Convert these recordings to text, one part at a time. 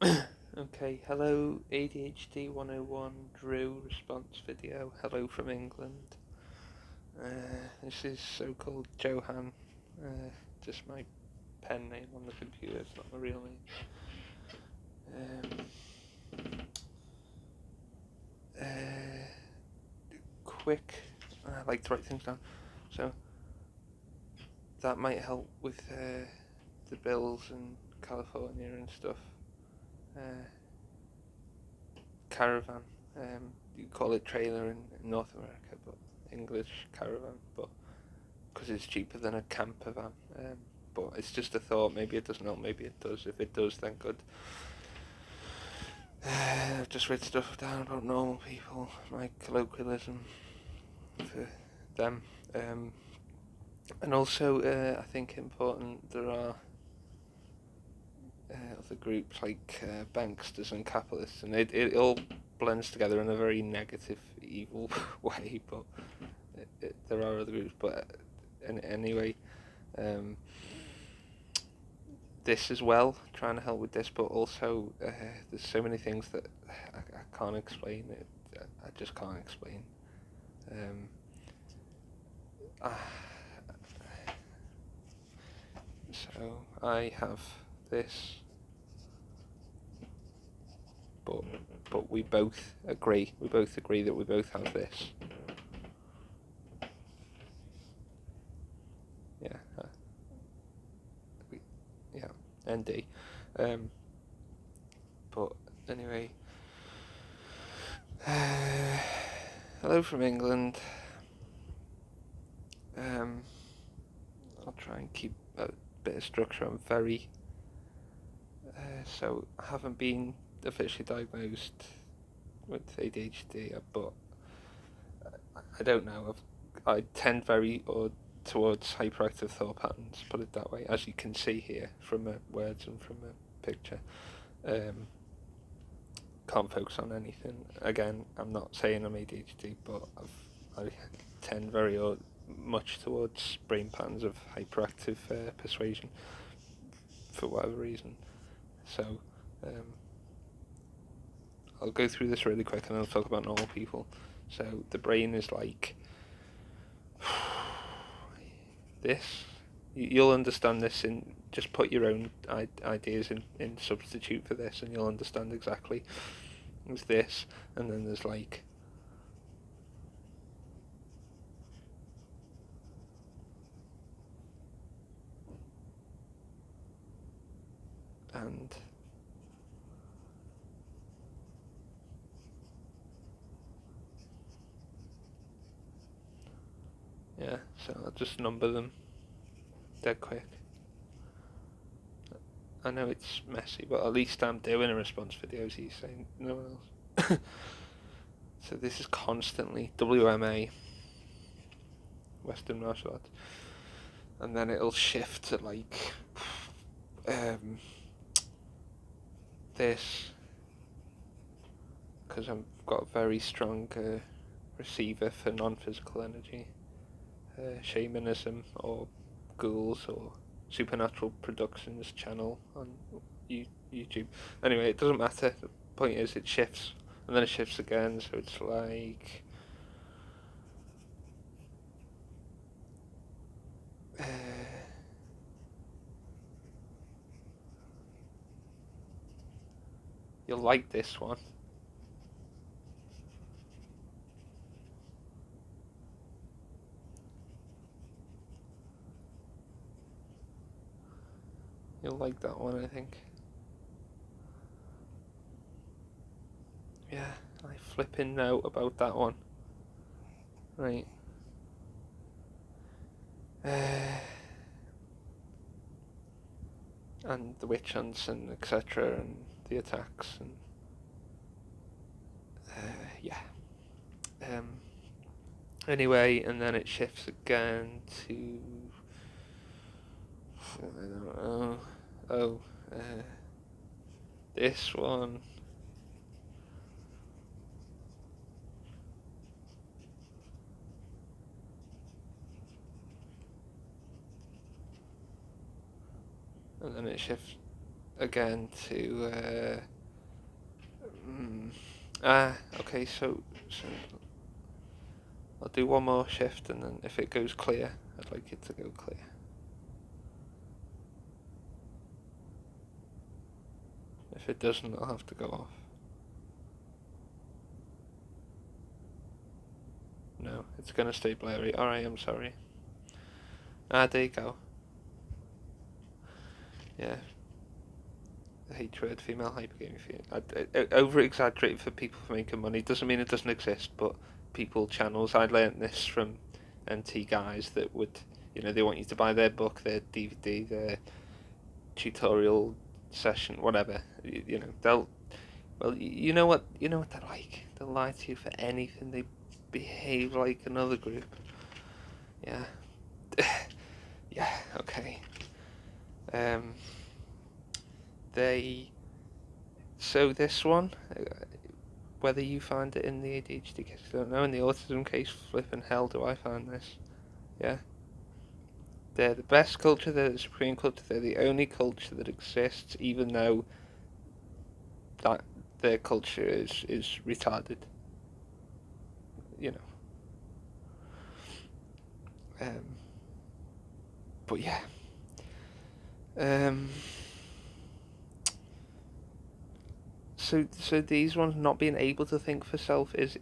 Okay, hello ADHD101 Drew response video. Hello from England. This is so-called Johan. Just my pen name on the computer, it's not my real name. Quick, I like to write things down, so that might help with the bills in California and stuff. Caravan. You call it trailer in North America, but English caravan, but because it's cheaper than a camper van. But it's just a thought. Maybe it does not. Maybe it does. If it does, then good. I've just read stuff down about normal people, my colloquialism for them, and also I think important there are other groups like banksters and capitalists, and it all blends together in a very negative, evil way. But there are other groups. But anyway, this as well, trying to help with this, but also there's so many things that I can't explain. I just can't explain. Uh, so I have this, but we both agree. We both agree that we both have this. Yeah. Yeah. ND. But anyway. Hello from England. I'll try and keep a bit of structure. I'm very so I haven't been officially diagnosed with ADHD, but I don't know. I tend very towards hyperactive thought patterns. Put it that way, as you can see here from the words and from the picture. Can't focus on anything. Again, I'm not saying I'm ADHD, but I tend very much towards brain patterns of hyperactive persuasion for whatever reason. So I'll go through this really quick and then I'll talk about normal people. So the brain is like this. You'll understand this in just put your own ideas in substitute for this, and you'll understand exactly. There's this, and then there's like and yeah. So I'll just number them dead quick. I know it's messy, but at least I'm doing a response videos. He's saying no one else. So this is constantly WMA, Western martial arts, and then it'll shift to like this, because I've got a very strong receiver for non-physical energy, shamanism or ghouls or supernatural productions channel on YouTube. Anyway, it doesn't matter. The point is it shifts and then it shifts again, so it's like you'll like this one. You'll like that one, I think. Yeah, I flipping know about that one. Right. And the witch hunts and etc. and the attacks and yeah. Anyway, and then it shifts again to I don't know. Oh, this one. And then it shifts again to okay, so I'll do one more shift, and then if it goes clear, I'd like it to go clear. If it doesn't, I'll have to go off. No, it's gonna stay blurry. Alright, I'm sorry. There you go. Yeah. The hatred, female hypergaming. Over-exaggerate for people for making money. Doesn't mean it doesn't exist, but people channels. I learnt this from NT guys that would, they want you to buy their book, their DVD, their tutorial session, whatever. They'll, well, you know what they're like. They'll lie to you for anything. They behave like another group. Yeah. Yeah, okay. So this one, whether you find it in the ADHD case, I don't know. In the autism case, flipping hell do I find this. Yeah. They're the best culture, they're the supreme culture, they're the only culture that exists, even though that their culture is retarded. You know. But yeah. So these ones not being able to think for self it's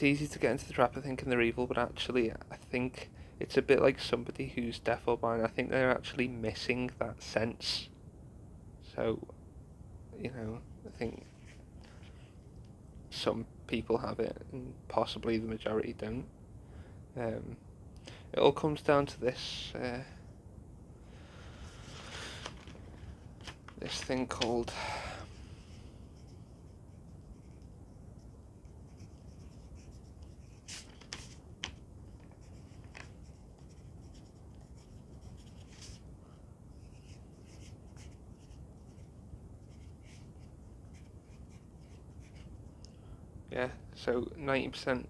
easy to get into the trap of thinking they're evil, but actually I think it's a bit like somebody who's deaf or blind. I think they're actually missing that sense. So, I think some people have it and possibly the majority don't. It all comes down to this this thing called so 90%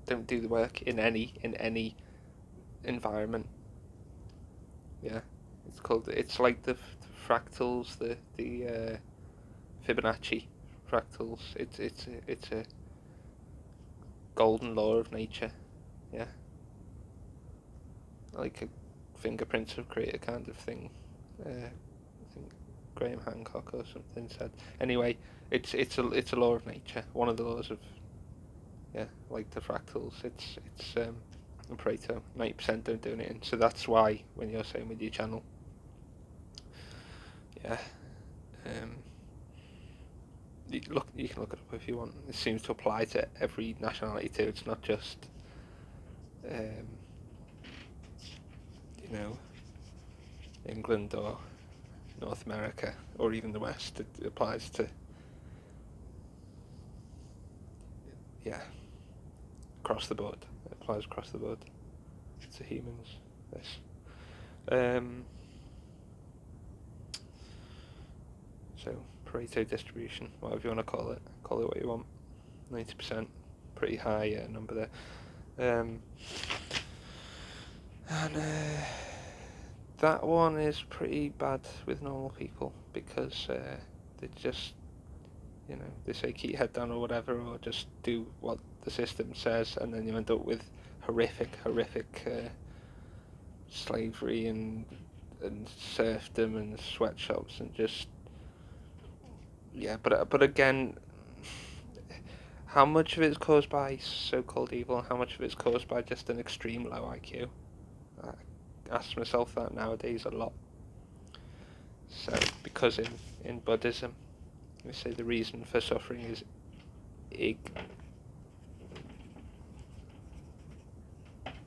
don't do the work in any environment. Yeah, it's like the fractals, the Fibonacci fractals. It's a golden law of nature. Yeah, like a fingerprints of creator kind of thing. I think Graham Hancock or something said. Anyway, it's a law of nature. One of the laws of like the fractals. It's Pareto. 90% don't do anything. So that's why when you're saying with your channel, yeah, you can look it up if you want. It seems to apply to every nationality too. It's not just England or North America or even the West. It applies to across the board. It applies across the board to humans. This. So Pareto distribution, whatever you want to call it what you want. 90%, pretty high number there. And that one is pretty bad with normal people because they just, they say keep your head down or whatever, or just do what the system says, and then you end up with horrific slavery and serfdom and sweatshops and just but again, how much of it is caused by so-called evil and how much of it is caused by just an extreme low IQ? I ask myself that nowadays a lot. So because in Buddhism they say the reason for suffering is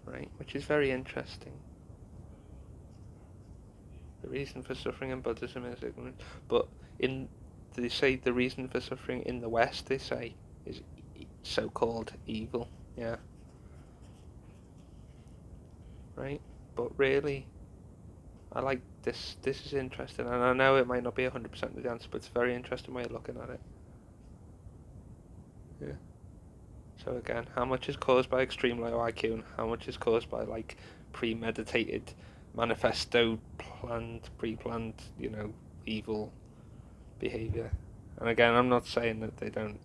right, which is very interesting. The reason for suffering in Buddhism is ignorance, but they say the reason for suffering in the West, they say, is so-called evil. Yeah. Right? But really, I like this. This is interesting, and I know it might not be 100% the answer, but it's a very interesting way of looking at it. Yeah. So again, how much is caused by extreme low IQ, and how much is caused by like premeditated manifesto pre-planned, evil behaviour. And again, I'm not saying that they don't.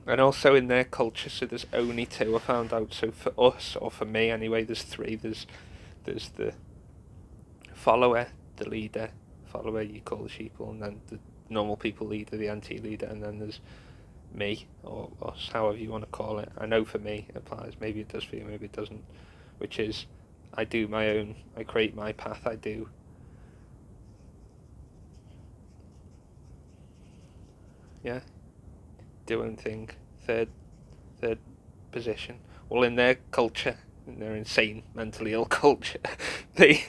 And also in their culture, so there's only two I found out. So for us, or for me anyway, there's three. There's the follower, the leader, follower you call the sheeple, and then the normal people leader, the anti-leader, and then there's me, or us, however you want to call it. I know for me it applies, maybe it does for you, maybe it doesn't, which is I do my own, I create my path, I do. Yeah, doing thing, third position. Well, in their culture, in their insane, mentally ill culture, they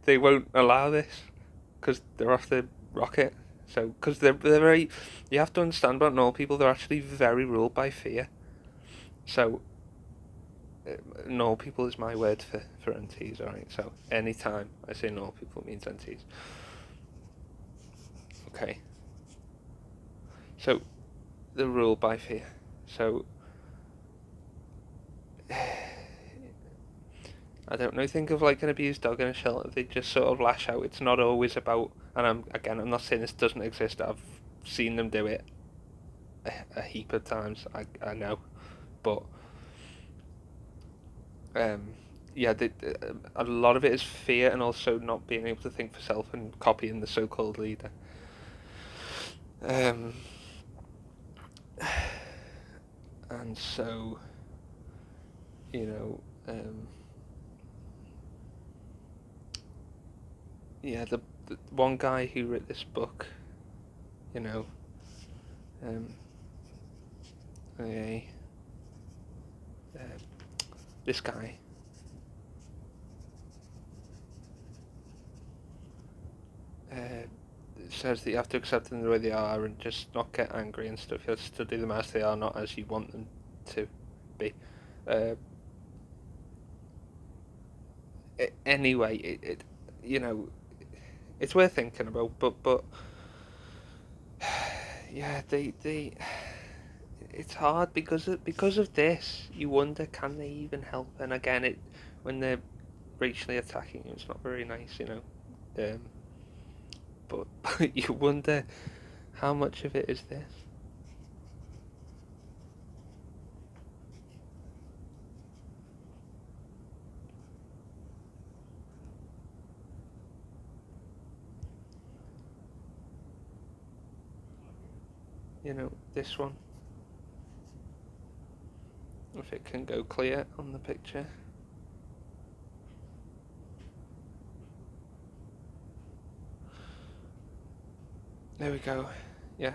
they won't allow this because they're off the rocket. So, because they're very, you have to understand about normal people, they're actually very ruled by fear. So, normal people is my word for NTs, alright? So, anytime I say normal people, it means NTs. Okay. So, they're ruled by fear. So, I don't know, think of like an abused dog in a shelter, they just sort of lash out. It's not always about, and I'm not saying this doesn't exist, I've seen them do it a heap of times, I know, but yeah, a lot of it is fear and also not being able to think for self and copying the so-called leader. And so, you know, yeah, the one guy who wrote this book, you know, okay, this guy, says that you have to accept them the way they are and just not get angry and stuff. You have to study them as they are, not as you want them to be. Anyway, it it's worth thinking about, but yeah, they it's hard because of this. You wonder, can they even help? And again, when they're racially attacking you, it's not very nice, but you wonder how much of it is this. This one, if it can go clear on the picture. There we go. Yeah.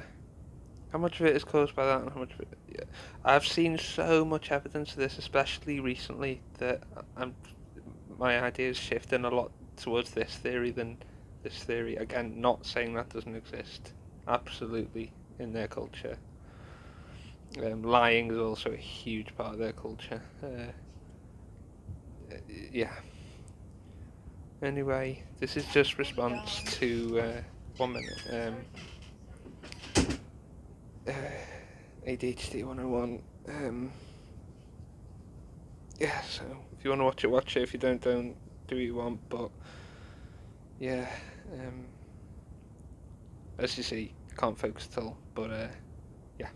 How much of it is caused by that, and how much of it? Yeah. I've seen so much evidence of this, especially recently, that my ideas shifting a lot towards this theory than this theory. Again, not saying that doesn't exist. Absolutely, in their culture. Lying is also a huge part of their culture. Yeah. Anyway, this is just response to 1 minute. ADHD101. Yeah, so if you want to watch it, watch it. If you don't do what you want. But yeah, as you see, can't focus at all. But yeah,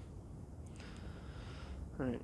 all right.